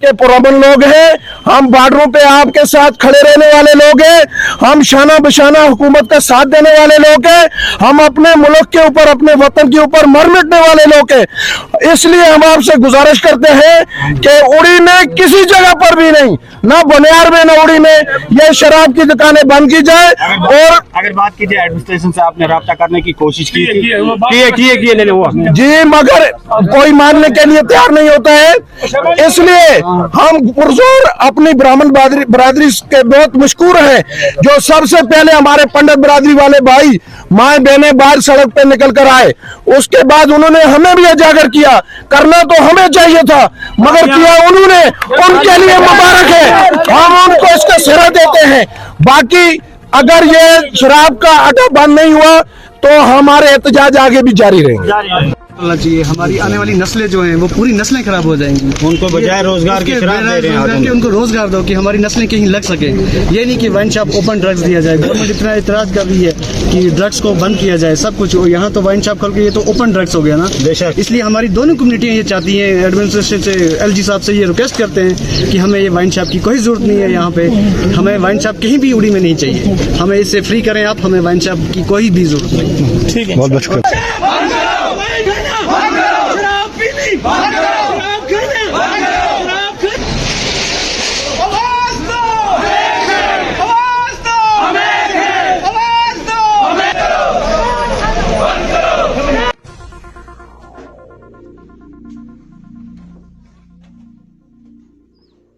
के पुरअमन लोग हैं, हम बॉर्डरों पे आपके साथ खड़े रहने वाले लोग हैं, हम शाना बशाना हुकूमत का साथ देने वाले लोग हैं, हम अपने मुल्क के ऊपर अपने वतन के ऊपर मर मिटने वाले लोग हैं। इसलिए हम आपसे गुजारिश करते हैं कि उड़ी में किसी जगह पर भी नहीं, ना बुनियार में ना उड़ी में ये शराब की दुकानें बंद की जाए। और अगर बात की जाए एडमिनिस्ट्रेशन से आपने राब्ता करने की कोशिश की जी, मगर कोई मानने के लिए तैयार नहीं होता है। इसलिए हम पुरजोर अपनी ब्राह्मण बरादरी के बहुत मशकूर हैं, जो सबसे पहले हमारे पंडित बरादरी वाले भाई माए बहने बाहर सड़क पे निकल कर आए। उसके बाद उन्होंने हमें भी उजागर किया, करना तो हमें चाहिए था मगर किया उन्होंने, उनके लिए मुबारक है, हम उनको इसका सिरा देते हैं। बाकी अगर ये शराब का अड्डा बंद नहीं हुआ तो हमारे एहतजाज आगे भी जारी रहेंगे। चाहिए हमारी आने वाली नस्लें जो हैं वो पूरी नस्लें खराब हो जाएंगी। उनको बजाय रोजगार की शराब दे रहे हैं, कि उनको रोजगार दो कि हमारी नस्लें कहीं लग सके। ये नहीं कि वाइन शॉप ओपन ड्रग्स दिया जाए। गवर्नमेंट इतना इतराज कर रही है कि ड्रग्स को बंद किया जाए सब कुछ। यहाँ तो वाइन शॉप खोल के ये तो ओपन ड्रग्स हो गया ना। इसलिए हमारी दोनों कम्युनिटियाँ ये चाहती हैं, एडमिनिस्ट्रेशन से LG साहब से ये रिक्वेस्ट करते हैं कि हमें ये वाइन शॉप की कोई जरूरत नहीं है। यहाँ पे हमें वाइन शॉप कहीं भी उड़ी में नहीं चाहिए, हमें इससे फ्री करें आप, हमें वाइन शॉप की कोई भी जरूरत नहीं। ठीक है, बहुत बहुत शुक्रिया।